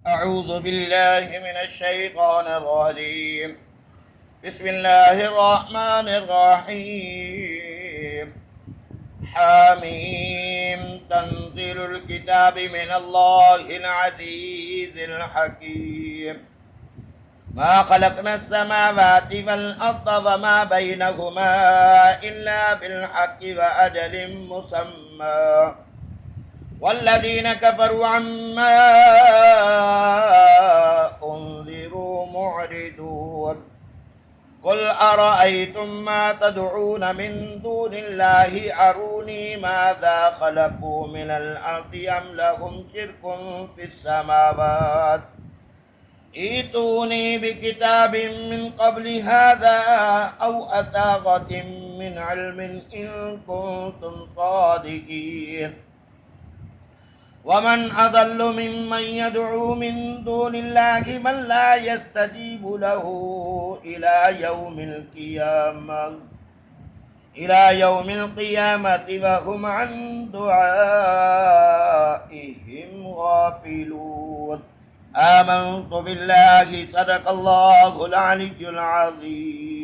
أعوذ بالله من الشيطان الرجيم. بسم الله الرحمن الرحيم. حميم تنزيل الكتاب من الله العزيز الحكيم. ما خلقنا السماوات والأرض وما بينهما إلا بالحق وأجل مسمى والذين كفروا عما أنذروا معرضون. قل أرأيتم ما تدعون من دون الله أروني ماذا خلقوا من الأرض أم لهم شرك في السماوات ائتوني بكتاب من قبل هذا أو أثارة من علم إن كنتم صادقين. ومن أضل ممن يدعو من دون الله من لا يستجيب له إلى يوم القيامة وهم عن دعائهم غافلون. آمنت بالله صدق الله العلي العظيم.